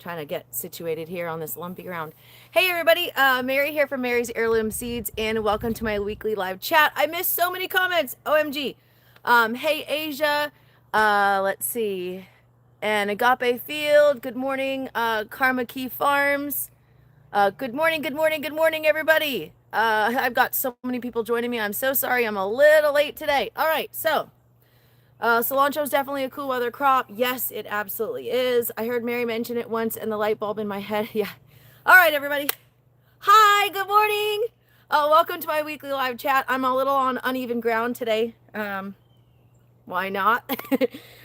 trying to get situated here on this lumpy ground. Hey everybody, Mary here from Mary's Heirloom Seeds, and welcome to my weekly live chat. I missed so many comments. OMG. Hey Asia. Let's see. And Agape Field. Good morning. Karma Key Farms. Good morning, good morning, good morning, everybody. I've got so many people joining me. I'm so sorry. I'm a little late today. All right, so cilantro is definitely a cool weather crop. Yes, it absolutely is. I heard Mary mention it once and the light bulb in my head. Yeah. All right, everybody. Hi, good morning. Welcome to my weekly live chat. I'm a little on uneven ground today. Why not?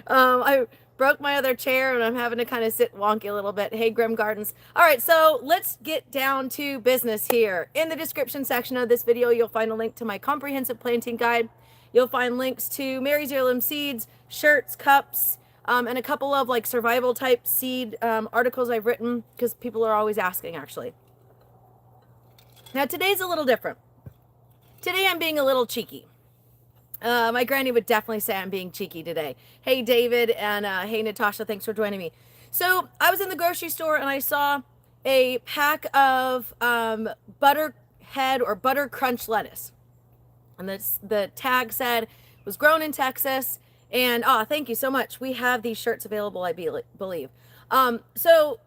I broke my other chair and I'm having to kind of sit wonky a little bit. Hey, Grim Gardens. All right, so let's get down to business here. In the description section of this video, you'll find a link to my comprehensive planting guide. You'll find links to Mary's Heirloom Seeds, shirts, cups, and a couple of like survival type seed articles I've written because people are always asking actually. Now today's a little different. Today I'm being a little cheeky. My granny would definitely say I'm being cheeky today. Hey, David, and hey, Natasha, thanks for joining me. So I was in the grocery store and I saw a pack of Butterhead or Butter Crunch lettuce. And the tag said it was grown in Texas. And thank you so much. We have these shirts available, I believe. So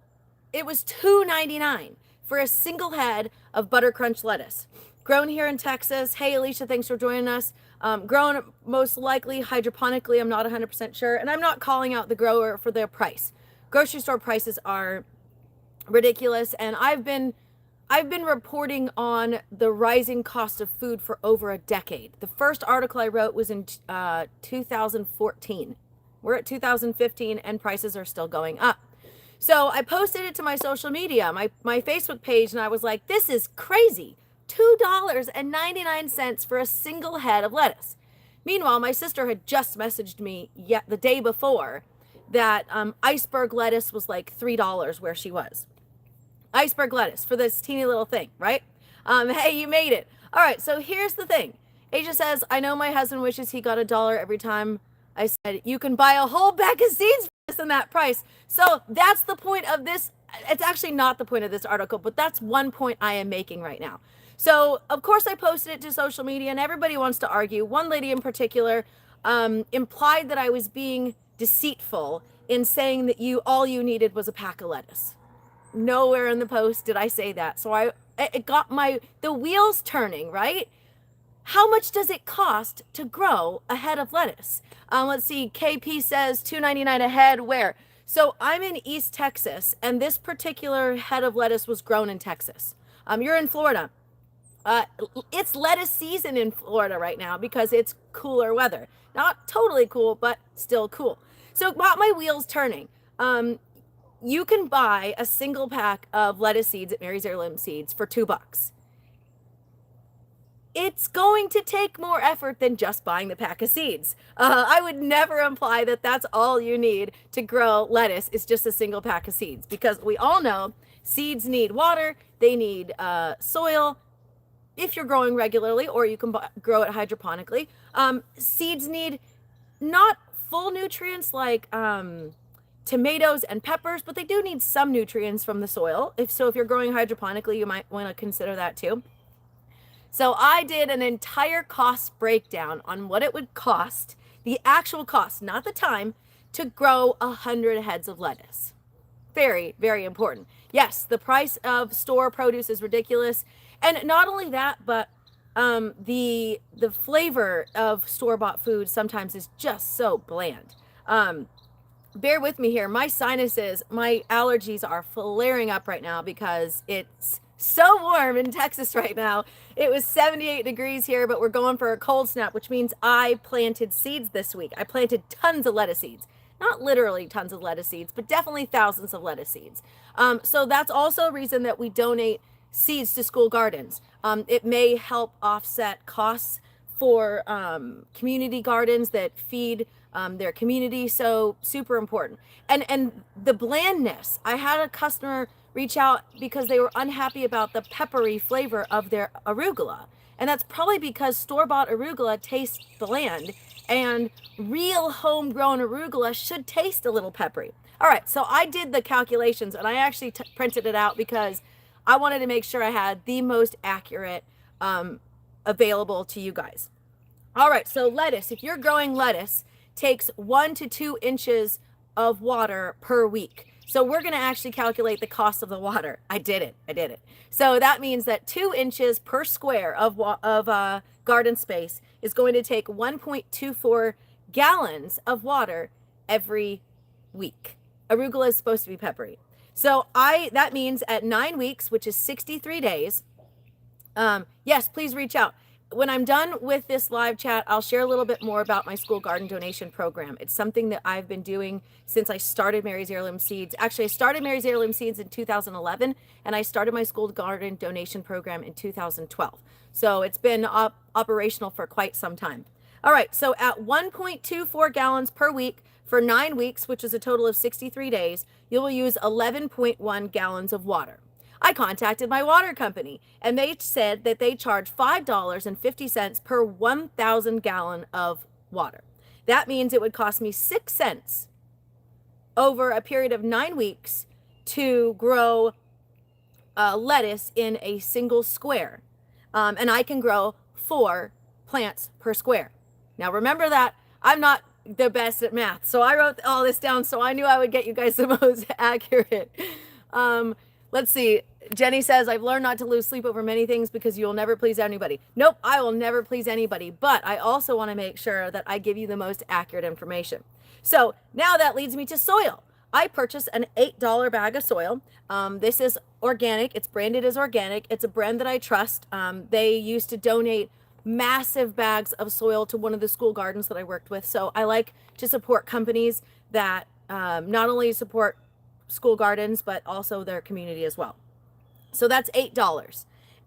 it was $2.99 for a single head of Butter Crunch lettuce. Grown here in Texas. Hey, Alicia, thanks for joining us. Grown most likely hydroponically, I'm not 100% sure. And I'm not calling out the grower for their price. Grocery store prices are ridiculous. And I've been reporting on the rising cost of food for over a decade. The first article I wrote was in 2014. We're at 2015 and prices are still going up. So I posted it to my social media, my Facebook page, and I was like, this is crazy. $2.99 for a single head of lettuce. Meanwhile, my sister had just messaged me the day before that iceberg lettuce was like $3 where she was. Iceberg lettuce for this teeny little thing, right? Hey, you made it. All right, so here's the thing. Asia says, I know my husband wishes he got $1 every time I said, you can buy a whole bag of seeds for this and that price. So that's the point of this. It's actually not the point of this article, but that's one point I am making right now. So, of course, I posted it to social media, and everybody wants to argue. One lady in particular implied that I was being deceitful in saying that all you needed was a pack of lettuce. Nowhere in the post did I say that. So it got the wheels turning, right? How much does it cost to grow a head of lettuce? Let's see, KP says $2.99 a head. Where? So I'm in East Texas, and this particular head of lettuce was grown in Texas. You're in Florida. It's lettuce season in Florida right now because it's cooler weather. Not totally cool, but still cool. So it got my wheels turning. You can buy a single pack of lettuce seeds at Mary's Heirloom Seeds for $2. It's going to take more effort than just buying the pack of seeds. I would never imply that that's all you need to grow lettuce is just a single pack of seeds because we all know seeds need water, they need soil, if you're growing regularly, or you can grow it hydroponically. Seeds need not full nutrients like tomatoes and peppers, but they do need some nutrients from the soil. If you're growing hydroponically, you might want to consider that too. So I did an entire cost breakdown on what it would cost, the actual cost, not the time, to grow 100 heads of lettuce. Very, very important. Yes, the price of store produce is ridiculous. And not only that, but the flavor of store-bought food sometimes is just so bland. Bear with me here. My sinuses, my allergies are flaring up right now because it's so warm in Texas right now. It was 78 degrees here, but we're going for a cold snap, which means I planted seeds this week. I planted tons of lettuce seeds. Not literally tons of lettuce seeds, but definitely thousands of lettuce seeds. So that's also a reason that we donate seeds to school gardens. It may help offset costs for community gardens that feed their community. So super important. And the blandness. I had a customer reach out because they were unhappy about the peppery flavor of their arugula. And that's probably because store-bought arugula tastes bland, and real homegrown arugula should taste a little peppery. All right, so I did the calculations, and I actually printed it out because I wanted to make sure I had the most accurate available to you guys. All right, so lettuce, if you're growing lettuce, takes 1 to 2 inches of water per week. So we're going to actually calculate the cost of the water. I did it. So that means that 2 inches per square of garden space is going to take 1.24 gallons of water every week. Arugula is supposed to be peppery. So that means at 9 weeks, which is 63 days, yes, please reach out. When I'm done with this live chat, I'll share a little bit more about my school garden donation program. It's something that I've been doing since I started Mary's Heirloom Seeds. Actually, I started Mary's Heirloom Seeds in 2011, and I started my school garden donation program in 2012. So it's been operational for quite some time. All right, so at 1.24 gallons per week for 9 weeks, which is a total of 63 days, you will use 11.1 gallons of water. I contacted my water company, and they said that they charge $5.50 per 1,000 gallon of water. That means it would cost me 6 cents over a period of 9 weeks to grow lettuce in a single square. And I can grow 4 plants per square. Now remember that I'm not the best at math, so I wrote all this down so I knew I would get you guys the most accurate. Let's see. Jenny says, I've learned not to lose sleep over many things because you'll never please anybody. Nope, I will never please anybody, but I also want to make sure that I give you the most accurate information. So now that leads me to soil. I purchased an $8 bag of soil. This is organic. It's branded as organic. It's a brand that I trust. They used to donate massive bags of soil to one of the school gardens that I worked with. So I like to support companies that not only support school gardens, but also their community as well. So that's $8.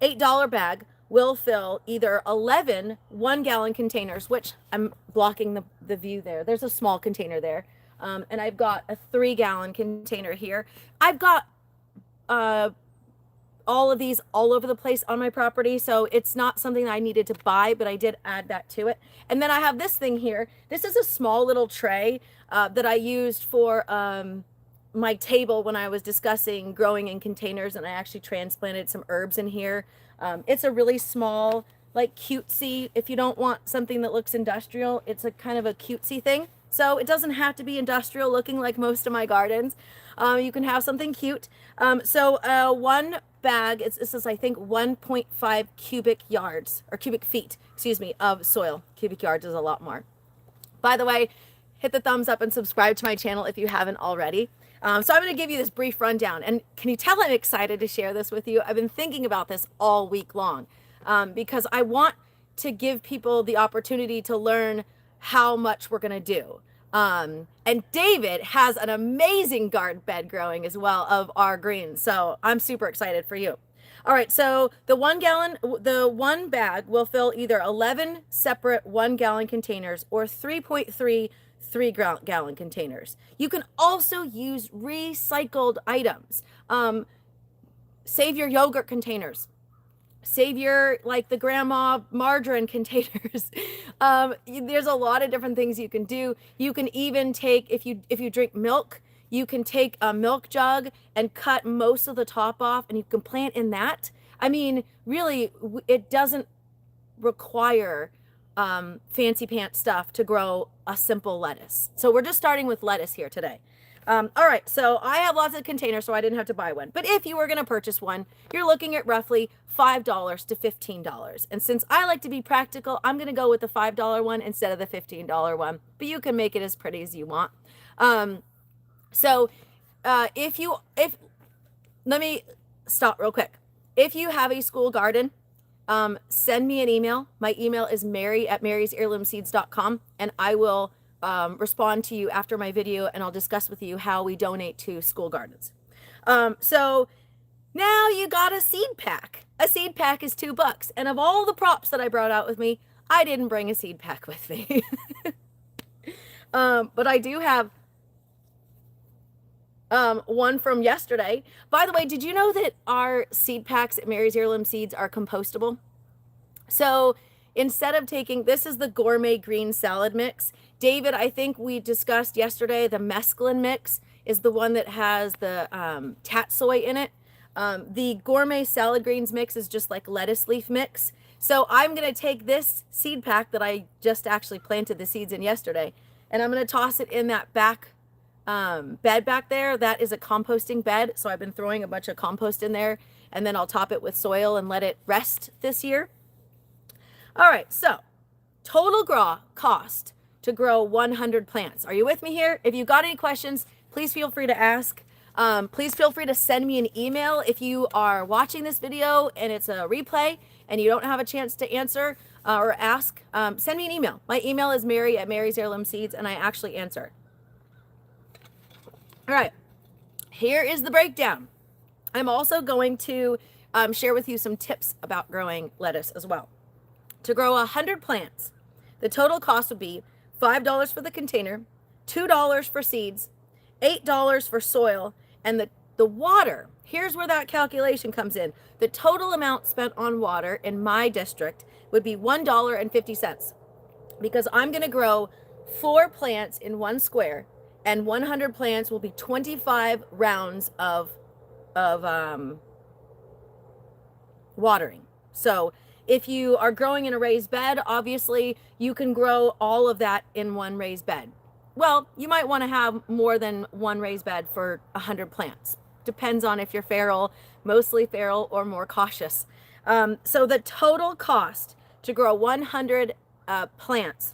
$8 bag will fill either 11 1-gallon containers, which I'm blocking the view there. There's a small container there. And I've got a 3-gallon container here. I've got all of these all over the place on my property. So it's not something that I needed to buy, but I did add that to it. And then I have this thing here. This is a small little tray that I used for my table when I was discussing growing in containers, and I actually transplanted some herbs in here. It's a really small, like cutesy, if you don't want something that looks industrial, it's a kind of a cutesy thing. So it doesn't have to be industrial looking like most of my gardens. You can have something cute. So one bag, this is I think 1.5 cubic yards, or cubic feet, excuse me, of soil. Cubic yards is a lot more. By the way, hit the thumbs up and subscribe to my channel if you haven't already. So I'm going to give you this brief rundown, and can you tell I'm excited to share this with you? I've been thinking about this all week long because I want to give people the opportunity to learn how much we're going to do. And David has an amazing garden bed growing as well of our greens, so I'm super excited for you. All right, so the 1 bag will fill either 11 separate 1-gallon containers or 3.3 3-gallon containers. You can also use recycled items. Save your yogurt containers. Save your, like the grandma margarine containers. There's a lot of different things you can do. You can even take, if you drink milk, you can take a milk jug and cut most of the top off, and you can plant in that. I mean, really, it doesn't require fancy pants stuff to grow a simple lettuce. So we're just starting with lettuce here today. All right, so I have lots of containers, so I didn't have to buy one. But if you were going to purchase one, you're looking at roughly $5 to $15. And since I like to be practical, I'm going to go with the $5 one instead of the $15 one. But you can make it as pretty as you want. Let me stop real quick. If you have a school garden, send me an email. My email is mary@marysheirloomseeds.com, and I will respond to you after my video, and I'll discuss with you how we donate to school gardens. So now you got a seed pack. A seed pack is $2. And of all the props that I brought out with me, I didn't bring a seed pack with me. But I do have one from yesterday. By the way, did you know that our seed packs at Mary's Heirloom Seeds are compostable? So instead of taking, this is the gourmet green salad mix. David, I think we discussed yesterday the mesclun mix. is the one that has the tatsoi in it. The gourmet salad greens mix is just like lettuce leaf mix. So I'm going to take this seed pack that I just actually planted the seeds in yesterday, and I'm going to toss it in that back bed back there. That is a composting bed. So I've been throwing a bunch of compost in there, and then I'll top it with soil and let it rest this year. All right, so total cost to grow 100 plants. Are you with me here? If you got any questions, please feel free to ask. Please feel free to send me an email if you are watching this video and it's a replay and you don't have a chance to answer or ask. Send me an email. My email is Mary@MarysHeirloomSeeds, and I actually answer. All right, here is the breakdown. I'm also going to share with you some tips about growing lettuce as well. To grow 100 plants, the total cost would be $5 for the container, $2 for seeds, $8 for soil, and the water. Here's where that calculation comes in. The total amount spent on water in my district would be $1.50, because I'm going to grow 4 plants in 1 square, and 100 plants will be 25 rounds of watering. So if you are growing in a raised bed, obviously you can grow all of that in one raised bed. Well, you might want to have more than one raised bed for 100 plants. Depends on if you're feral, mostly feral, or more cautious. So the total cost to grow 100 plants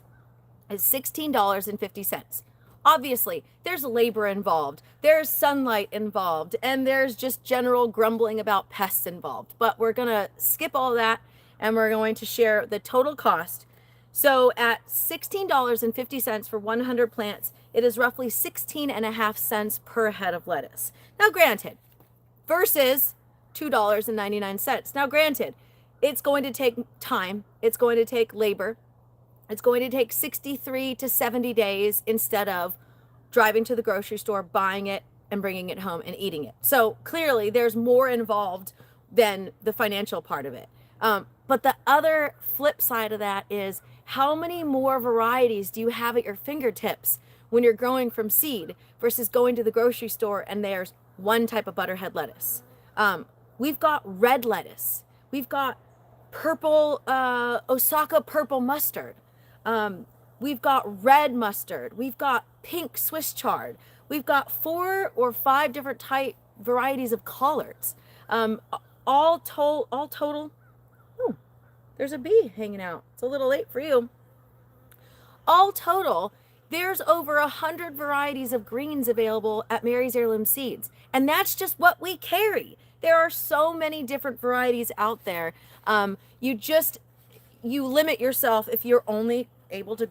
is $16.50. Obviously, there's labor involved, there's sunlight involved, and there's just general grumbling about pests involved. But we're going to skip all that, and we're going to share the total cost. So at $16.50 for 100 plants, it is roughly 16.5 cents per head of lettuce. Now, granted, versus $2.99. Now, granted, it's going to take time, it's going to take labor, it's going to take 63 to 70 days instead of driving to the grocery store, buying it, and bringing it home and eating it. So clearly, there's more involved than the financial part of it. But the other flip side of that is, how many more varieties do you have at your fingertips when you're growing from seed versus going to the grocery store and there's one type of butterhead lettuce? We've got red lettuce. We've got purple, Osaka purple mustard. We've got red mustard. We've got pink Swiss chard. We've got 4 or 5 different type varieties of collards. All total. Oh, there's a bee hanging out. It's a little late for you. All total, there's over 100 varieties of greens available at Mary's Heirloom Seeds. And that's just what we carry. There are so many different varieties out there. You limit yourself if you're only able to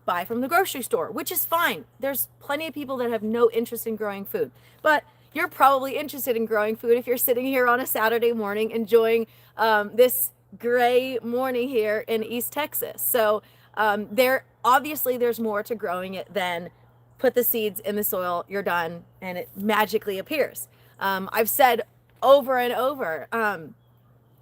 buy from the grocery store, which is fine. There's plenty of people that have no interest in growing food. But you're probably interested in growing food if you're sitting here on a Saturday morning enjoying this gray morning here in East Texas. So there's more to growing it than put the seeds in the soil, you're done, and it magically appears. I've said over and over,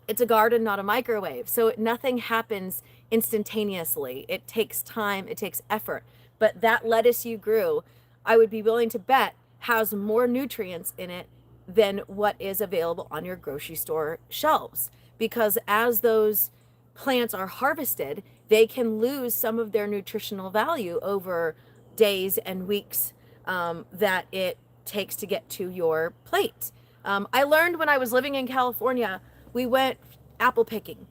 it's a garden, not a microwave. So nothing happens instantaneously. It takes time, it takes effort. But that lettuce you grew, I would be willing to bet, has more nutrients in it than what is available on your grocery store shelves. Because as those plants are harvested, they can lose some of their nutritional value over days and weeks that it takes to get to your plate. I learned when I was living in California, we went apple picking,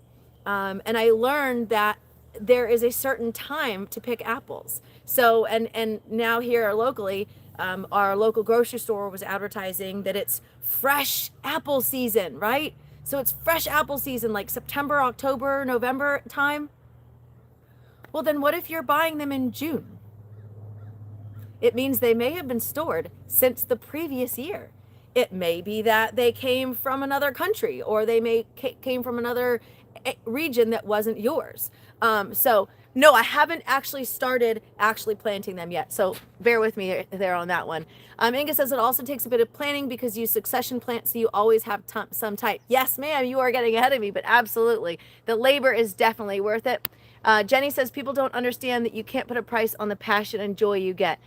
and I learned that there is a certain time to pick apples. So, and now here locally, our local grocery store was advertising that it's fresh apple season, right? So it's fresh apple season, like September, October, November time. Well, then what if you're buying them in June? It means they may have been stored since the previous year. It may be that they came from another country, or they came from another region that wasn't yours. So no, I haven't actually started planting them yet. So bear with me there on that one. Inga says it also takes a bit of planning because you succession plant, so you always have some type. Yes, ma'am, you are getting ahead of me, but absolutely. The labor is definitely worth it. Jenny says people don't understand that you can't put a price on the passion and joy you get.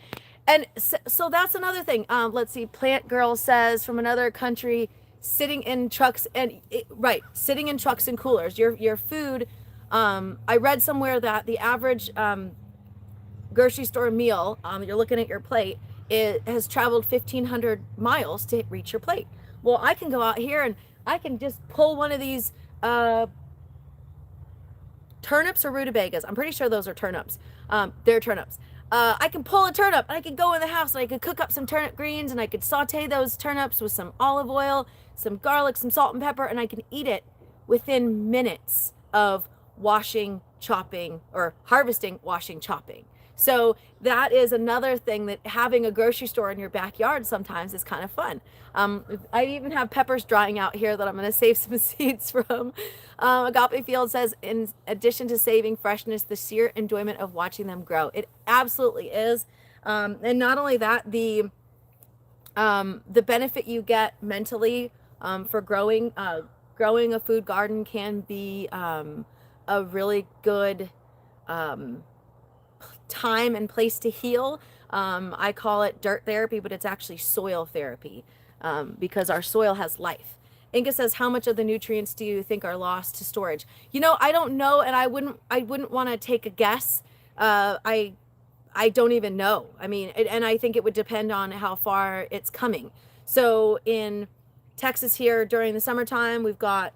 And so that's another thing. Let's see. Plant Girl says from another country, sitting in trucks and right, sitting in trucks and coolers. Your food. I read somewhere that the average grocery store meal, you're looking at your plate, it has traveled 1,500 miles to reach your plate. Well, I can go out here and I can just pull one of these turnips or rutabagas. I'm pretty sure those are turnips. They're turnips. I can pull a turnip and I could go in the house and I could cook up some turnip greens and I could saute those turnips with some olive oil, some garlic, some salt and pepper, and I can eat it within minutes of washing, chopping, or harvesting, washing, chopping. So that is another thing, that having a grocery store in your backyard sometimes is kind of fun. I even have peppers drying out here that I'm going to save some seeds from. Agape Field says, in addition to saving freshness, the sheer enjoyment of watching them grow. It absolutely is. And not only that, the benefit you get mentally for growing a food garden can be a really good time and place to heal. I call it dirt therapy, but it's actually soil therapy, because our soil has life. Inga says, how much of the nutrients do you think are lost to storage? I don't know, and I wouldn't want to take a guess. I don't even know. I mean, and I think it would depend on how far it's coming. So in Texas here during the summertime, we've got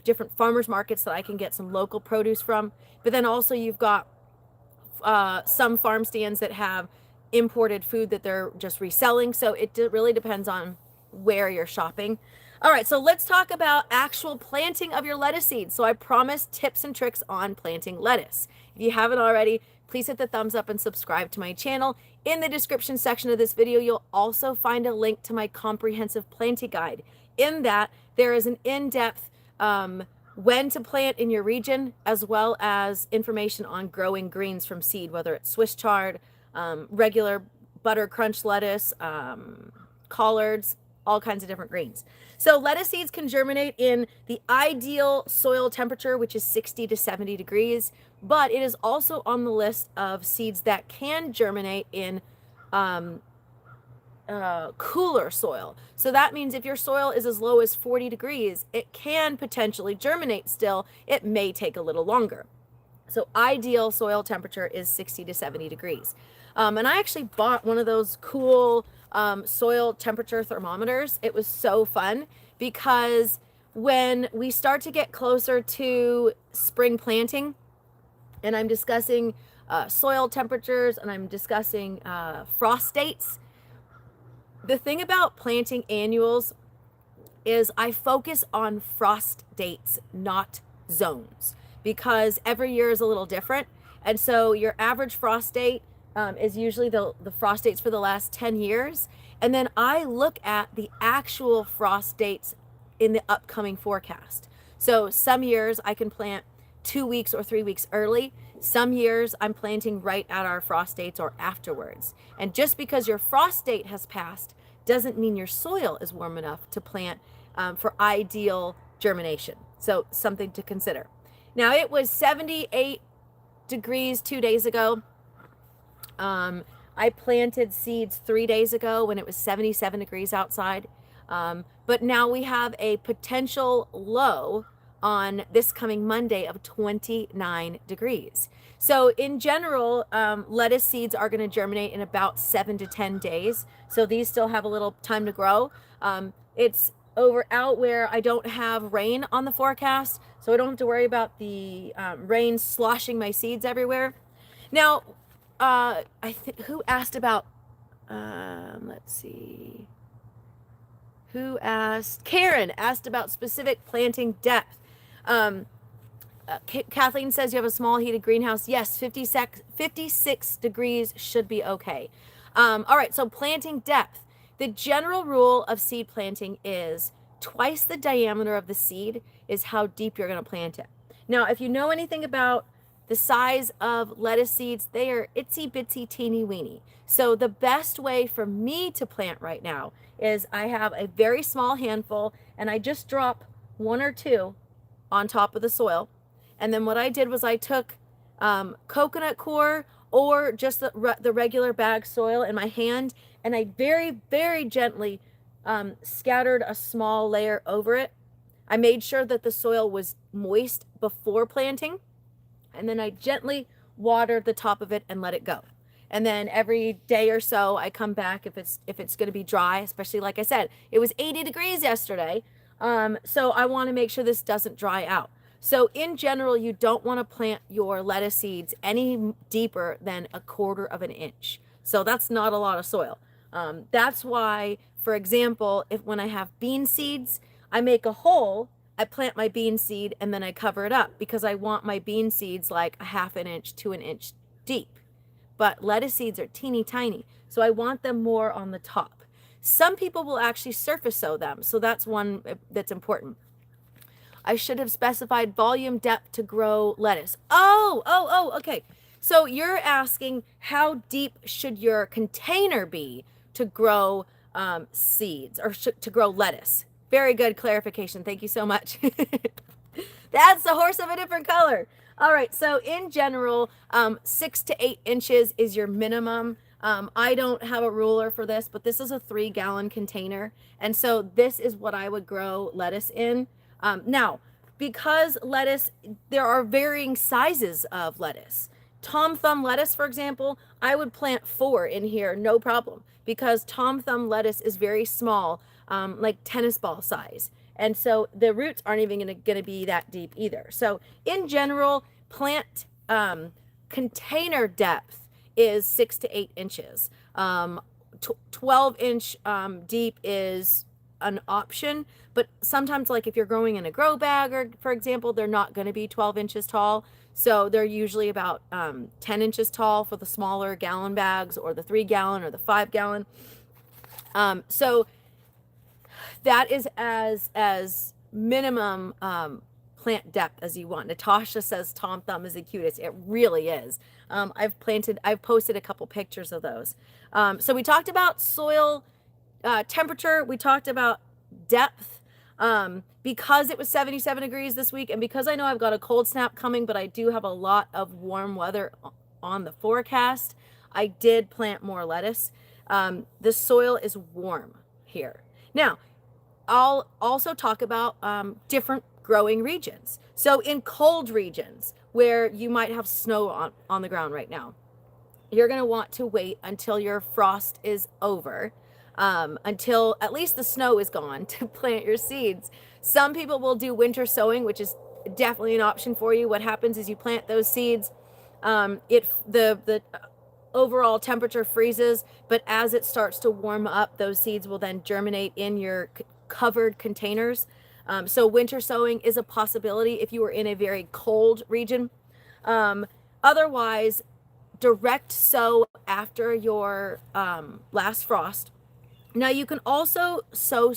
different farmers markets that I can get some local produce from. But then also you've got some farm stands that have imported food that they're just reselling. So it really depends on where you're shopping. All right, so let's talk about actual planting of your lettuce seeds. So I promised tips and tricks on planting lettuce. If you haven't already, please hit the thumbs up and subscribe to my channel. In the description section of this video, you'll also find a link to my comprehensive planting guide. In that, there is an in-depth when to plant in your region, as well as information on growing greens from seed, whether it's Swiss chard, regular butter crunch lettuce, collards, all kinds of different greens. So lettuce seeds can germinate in the ideal soil temperature, which is 60 to 70 degrees, but it is also on the list of seeds that can germinate in cooler soil. So that means if your soil is as low as 40 degrees, it can potentially germinate still. It may take a little longer. So ideal soil temperature is 60 to 70 degrees. And I actually bought one of those cool soil temperature thermometers. It was so fun because when we start to get closer to spring planting, and I'm discussing soil temperatures and I'm discussing frost dates, the thing about planting annuals is I focus on frost dates, not zones, because every year is a little different. And so your average frost date is usually the frost dates for the last 10 years. And then I look at the actual frost dates in the upcoming forecast. So some years I can plant 2 weeks or 3 weeks early. Some years I'm planting right at our frost dates or afterwards. And just because your frost date has passed doesn't mean your soil is warm enough to plant for ideal germination. So something to consider. Now it was 78 degrees 2 days ago. I planted seeds 3 days ago when it was 77 degrees outside. But now we have a potential low on this coming Monday of 29 degrees. So in general, lettuce seeds are going to germinate in about 7 to 10 days. So these still have a little time to grow. It's over out where I don't have rain on the forecast, so I don't have to worry about the rain sloshing my seeds everywhere. Now, who asked about, let's see. Who asked? Karen asked about specific planting depth. Kathleen says you have a small heated greenhouse. Yes, 56 degrees should be okay. All right, so planting depth. The general rule of seed planting is twice the diameter of the seed is how deep you're going to plant it. Now, if you know anything about the size of lettuce seeds, they are itsy bitsy teeny weeny. So the best way for me to plant right now is I have a very small handful and I just drop 1 or 2 on top of the soil. And then what I did was I took coconut coir or just the regular bag soil in my hand, and I very, very gently scattered a small layer over it. I made sure that the soil was moist before planting, and then I gently watered the top of it and let it go. And then every day or so I come back if it's going to be dry, especially like I said, it was 80 degrees yesterday. So I want to make sure this doesn't dry out. So in general, you don't want to plant your lettuce seeds any deeper than 1/4 of an inch. So that's not a lot of soil. That's why, for example, when I have bean seeds, I make a hole, I plant my bean seed, and then I cover it up because I want my bean seeds like 1/2 an inch to an inch deep. But lettuce seeds are teeny tiny, so I want them more on the top. Some people will actually surface sow them, so that's one that's important. I should have specified volume depth to grow lettuce. Okay. So you're asking how deep should your container be to grow seeds or to grow lettuce? Very good clarification. Thank you so much. That's the horse of a different color. All right. So in general, 6 to 8 inches is your minimum. I don't have a ruler for this, but this is a 3-gallon container. And so this is what I would grow lettuce in. Now, because lettuce, there are varying sizes of lettuce. Tom Thumb lettuce, for example, I would plant 4 in here, no problem, because Tom Thumb lettuce is very small, like tennis ball size. And so the roots aren't even going to be that deep either. So in general, plant container depth is 6 to 8 inches. 12-inch deep is an option, but sometimes, like if you're growing in a grow bag, or for example, they're not going to be 12 inches tall. So they're usually about 10 inches tall for the smaller gallon bags, or the 3-gallon or the 5-gallon. So that is as minimum plant depth as you want. Natasha says Tom Thumb is the cutest. It really is. I've posted a couple pictures of those. So we talked about soil temperature. We talked about depth. Because it was 77 degrees this week, and because I know I've got a cold snap coming, but I do have a lot of warm weather on the forecast, I did plant more lettuce. The soil is warm here. Now, I'll also talk about different growing regions. So in cold regions where you might have snow on the ground right now, you're going to want to wait until your frost is over, until at least the snow is gone, to plant your seeds. Some people will do winter sowing, which is definitely an option for you. What happens is you plant those seeds, the overall temperature freezes, but as it starts to warm up, those seeds will then germinate in your covered containers. So winter sowing is a possibility if you are in a very cold region. Otherwise, direct sow after your last frost. Now you can also sow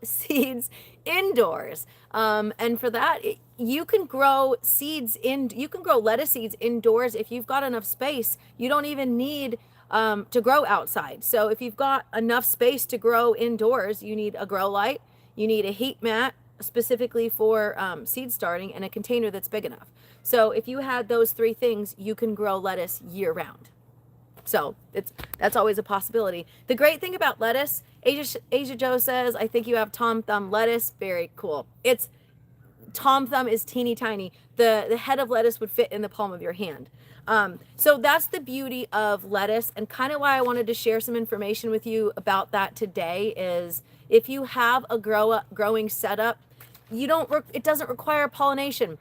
seeds indoors, and for that you can grow lettuce seeds indoors if you've got enough space. You don't even need to grow outside. So if you've got enough space to grow indoors, you need a grow light, you need a heat mat specifically for seed starting, and a container that's big enough. So if you had those 3 things, you can grow lettuce year round. So that's always a possibility. The great thing about lettuce, Asia Joe says, I think you have Tom Thumb lettuce. Very cool. Tom Thumb is teeny tiny. The head of lettuce would fit in the palm of your hand. So that's the beauty of lettuce, and kind of why I wanted to share some information with you about that today is if you have a growing setup, it doesn't require pollination.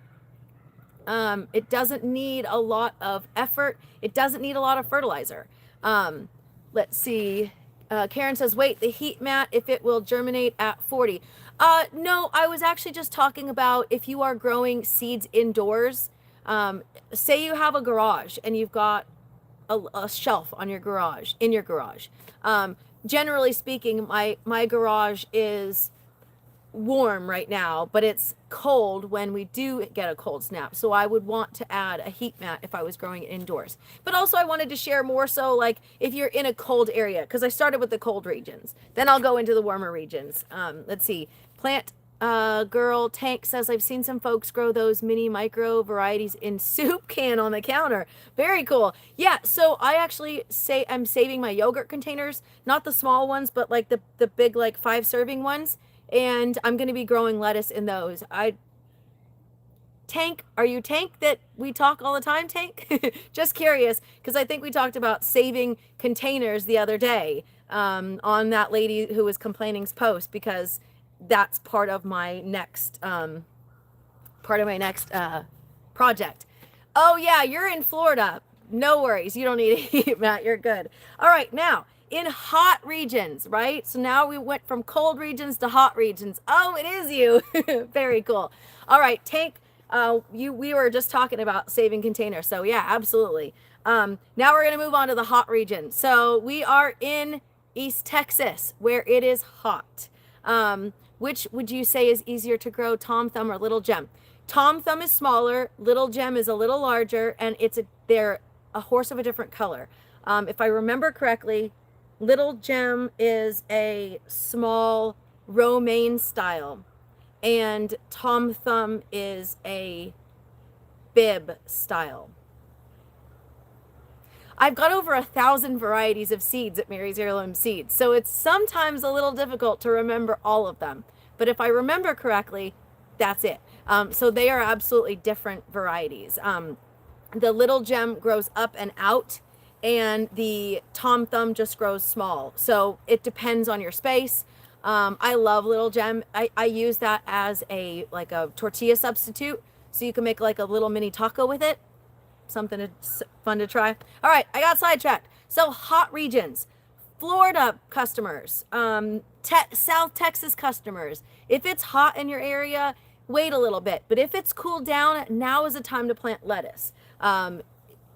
It doesn't need a lot of effort. It doesn't need a lot of fertilizer. Let's see. Karen says, wait, the heat mat, if it will germinate at 40. No, I was actually just talking about if you are growing seeds indoors. Say you have a garage and you've got a shelf in your garage. Generally speaking, my garage is warm right now, but it's cold when we do get a cold snap. So I would want to add a heat mat if I was growing it indoors. But also I wanted to share more so like if you're in a cold area, because I started with the cold regions. Then I'll go into the warmer regions. Let's see. Plant girl Tank says, I've seen some folks grow those mini micro varieties in soup can on the counter. Very cool. Yeah, so I actually say I'm saving my yogurt containers, not the small ones, but like the big like 5 serving ones, and I'm going to be growing lettuce in those. Tank, are you Tank that we talk all the time, Tank? Just curious, because I think we talked about saving containers the other day on that lady who was complaining's post, because that's part of my next project. Oh yeah, you're in Florida. No worries, you don't need to eat, Matt. You're good. All right, now in hot regions, right? So now we went from cold regions to hot regions. Oh, it is you. Very cool. All right, Tank. We were just talking about saving containers, so yeah, absolutely. Now we're gonna move on to the hot region. So we are in East Texas, where it is hot. Which would you say is easier to grow, Tom Thumb or Little Gem? Tom Thumb is smaller, Little Gem is a little larger, and they're a horse of a different color. If I remember correctly, Little Gem is a small romaine style, and Tom Thumb is a bib style. I've got over 1,000 varieties of seeds at Mary's Heirloom Seeds, so it's sometimes a little difficult to remember all of them. But if I remember correctly, that's it. So they are absolutely different varieties. The Little Gem grows up and out, and the Tom Thumb just grows small. So it depends on your space. I love Little Gem. I use that as a tortilla substitute, so you can make like a little mini taco with it. Something fun to try. All right, I got sidetracked. So hot regions, Florida customers, South Texas customers. If it's hot in your area, wait a little bit. But if it's cooled down, now is the time to plant lettuce.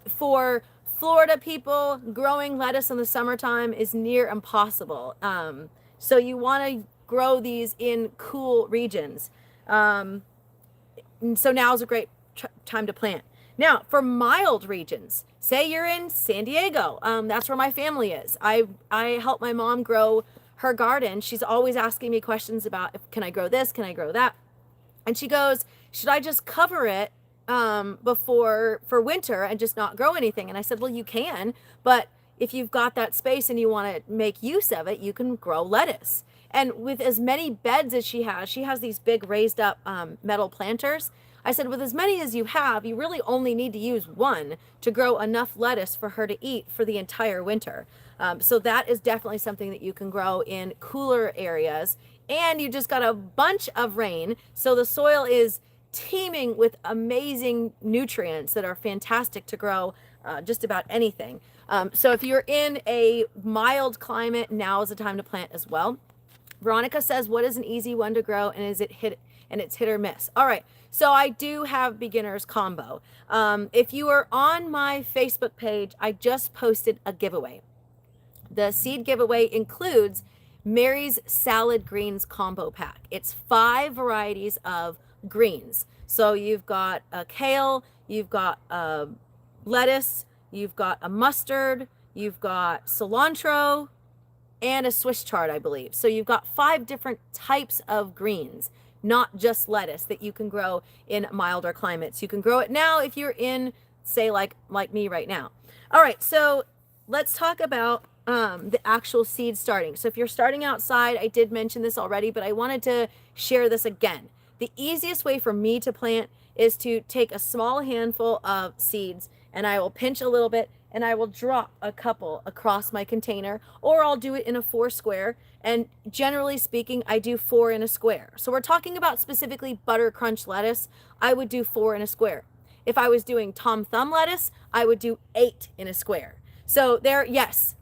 For Florida people, growing lettuce in the summertime is near impossible. So you want to grow these in cool regions. So now is a great time to plant. Now, for mild regions, say you're in San Diego, that's where my family is. I help my mom grow her garden. She's always asking me questions about, can I grow this? Can I grow that? And she goes, should I just cover it for winter and just not grow anything? And I said, well, you can, but if you've got that space and you want to make use of it, you can grow lettuce. And with as many beds as she has these big raised up metal planters. I said, with as many as you have, you really only need to use one to grow enough lettuce for her to eat for the entire winter. So that is definitely something that you can grow in cooler areas. And you just got a bunch of rain. So the soil is teeming with amazing nutrients that are fantastic to grow just about anything. So if you're in a mild climate, now is the time to plant as well. Veronica says, what is an easy one to grow, and it's hit or miss? All right. So I do have beginners combo. If you are on my Facebook page, I just posted a giveaway. The seed giveaway includes Mary's Salad Greens Combo Pack. It's 5 varieties of greens. So you've got a kale, you've got a lettuce, you've got a mustard, you've got cilantro, and a Swiss chard, I believe. So you've got 5 different types of greens, not just lettuce, that you can grow in milder climates. You can grow it now if you're in, say, like me right now. All right, so let's talk about the actual seed starting. So if you're starting outside, I did mention this already, but I wanted to share this again. The easiest way for me to plant is to take a small handful of seeds, and I will pinch a little bit, and I will drop a couple across my container, or I'll do it in a 4 square. And generally speaking, I do 4 in a square. So we're talking about specifically butter crunch lettuce. I would do 4 in a square. If I was doing Tom Thumb lettuce, I would do 8 in a square. So yes,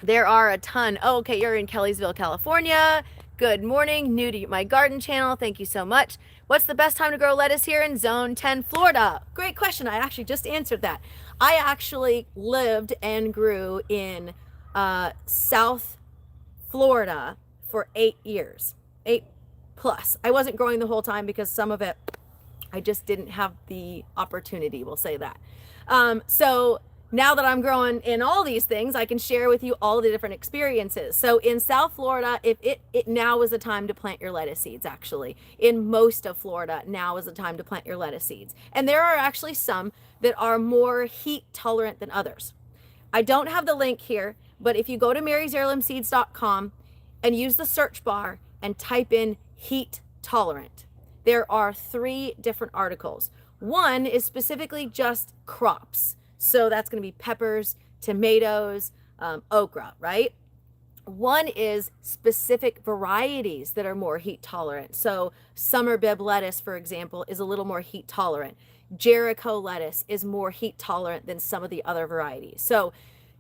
there are a ton. Oh, okay, you're in Kellysville, California. Good morning, new to my garden channel. Thank you so much. What's the best time to grow lettuce here in Zone 10, Florida? Great question. I actually just answered that. I actually lived and grew in South Florida for 8 years, 8 plus. I wasn't growing the whole time because some of it, I just didn't have the opportunity, we'll say that. So now that I'm growing in all these things, I can share with you all the different experiences. So in South Florida, if it now is the time to plant your lettuce seeds, actually. In most of Florida, now is the time to plant your lettuce seeds. And there are actually some that are more heat tolerant than others. I don't have the link here, but if you go to marysheirloomseeds.com and use the search bar and type in heat tolerant, there are 3 different articles. One is specifically just crops. So that's going to be peppers, tomatoes, okra, right? One is specific varieties that are more heat tolerant. So summer bib lettuce, for example, is a little more heat tolerant. Jericho lettuce is more heat tolerant than some of the other varieties. So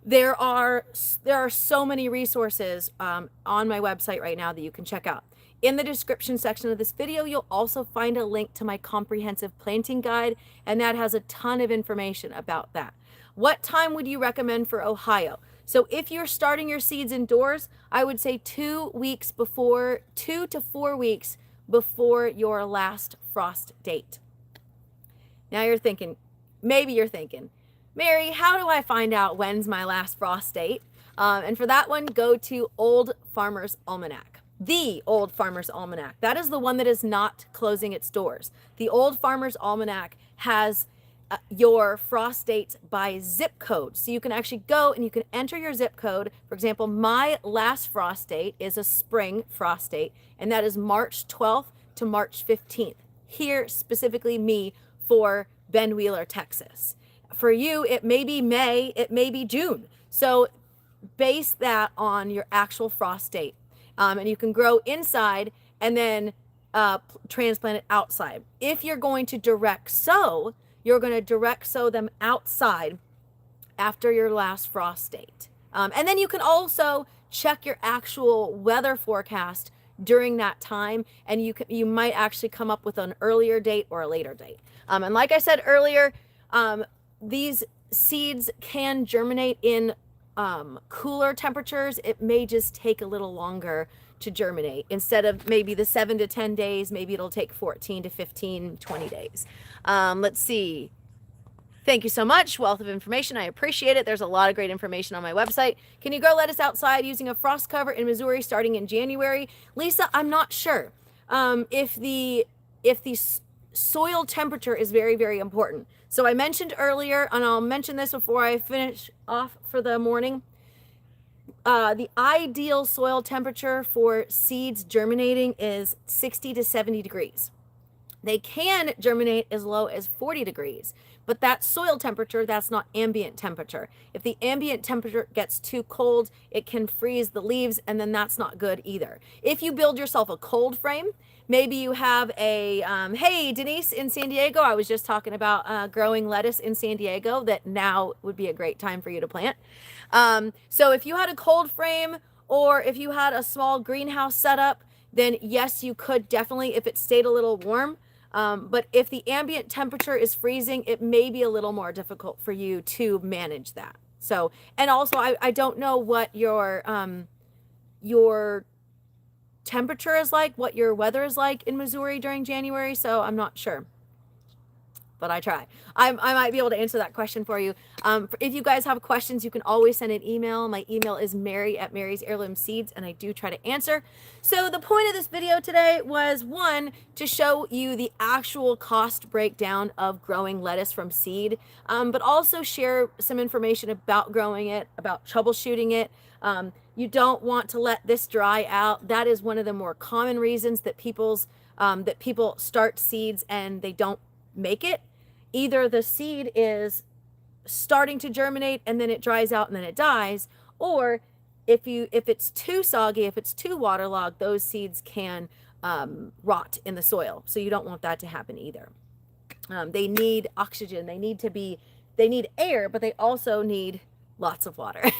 there are so many resources on my website right now that you can check out. In the description section of this video, you'll also find a link to my comprehensive planting guide, and that has a ton of information about that. What time would you recommend for Ohio? So if you're starting your seeds indoors, I would say 2 to 4 weeks before your last frost date. Now maybe you're thinking, Mary, how do I find out when's my last frost date? And for that one, go to Old Farmer's Almanac. The Old Farmer's Almanac. That is the one that is not closing its doors. The Old Farmer's Almanac has your frost dates by zip code. So you can actually go and you can enter your zip code. For example, my last frost date is a spring frost date, and that is March 12th to March 15th. Here, specifically me, for Ben Wheeler, Texas. For you, it may be May, it may be June. So base that on your actual frost date. And you can grow inside and then transplant it outside. If you're going to direct sow, you're going to direct sow them outside after your last frost date. And then you can also check your actual weather forecast during that time, and you might actually come up with an earlier date or a later date. And like I said earlier, these seeds can germinate in cooler temperatures. It may just take a little longer to germinate. Instead of maybe the 7 to 10 days, maybe it'll take 14 to 15, 20 days. Let's see. Thank you so much. Wealth of information. I appreciate it. There's a lot of great information on my website. Can you grow lettuce outside using a frost cover in Missouri starting in January? Lisa, I'm not sure. If the soil temperature is very, very important. So I mentioned earlier, and I'll mention this before I finish off for the morning, the ideal soil temperature for seeds germinating is 60 to 70 degrees. They can germinate as low as 40 degrees, but that's soil temperature, that's not ambient temperature. If the ambient temperature gets too cold, it can freeze the leaves, and then that's not good either. If you build yourself a cold frame, maybe you have a, hey, Denise in San Diego, I was just talking about growing lettuce in San Diego, that now would be a great time for you to plant. So if you had a cold frame, or if you had a small greenhouse setup, then yes, you could definitely, if it stayed a little warm. But if the ambient temperature is freezing, it may be a little more difficult for you to manage that. So, and also I don't know what your temperature is like, what your weather is like in Missouri during January. So I'm not sure, but I try. I might be able to answer that question for you. If you guys have questions, you can always send an email. My email is mary@marysheirloomseeds, and I do try to answer. So the point of this video today was, one, to show you the actual cost breakdown of growing lettuce from seed, but also share some information about growing it, about troubleshooting it. You don't want to let this dry out. That is one of the more common reasons that people start seeds and they don't make it. Either the seed is starting to germinate and then it dries out and then it dies, or if it's too soggy, if it's too waterlogged, those seeds can rot in the soil. So you don't want that to happen either. They need oxygen, they need air, but they also need lots of water.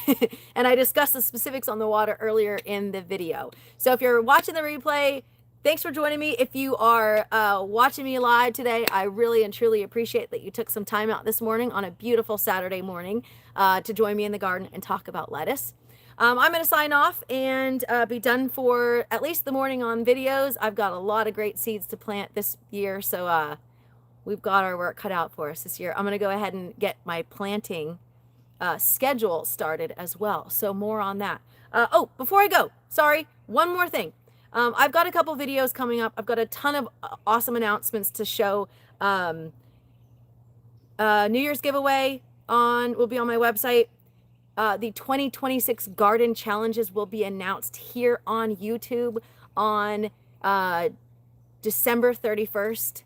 And I discussed the specifics on the water earlier in the video. So if you're watching the replay, thanks for joining me. If you are watching me live today, I really and truly appreciate that you took some time out this morning on a beautiful Saturday morning to join me in the garden and talk about lettuce. I'm going to sign off and be done for at least the morning on videos. I've got a lot of great seeds to plant this year, so we've got our work cut out for us this year. I'm going to go ahead and get my planting schedule started as well. So more on that. Oh, before I go, sorry, one more thing. I've got a couple videos coming up. I've got a ton of awesome announcements to show. New Year's giveaway will be on my website. The 2026 garden challenges will be announced here on YouTube on December 31st.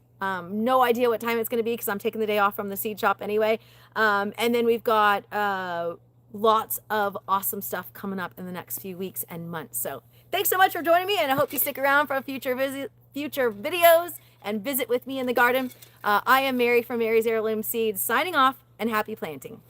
No idea what time it's going to be because I'm taking the day off from the seed shop anyway. And then we've got lots of awesome stuff coming up in the next few weeks and months. So thanks so much for joining me, and I hope you stick around for future videos and visit with me in the garden. I am Mary from Mary's Heirloom Seeds, signing off, and happy planting.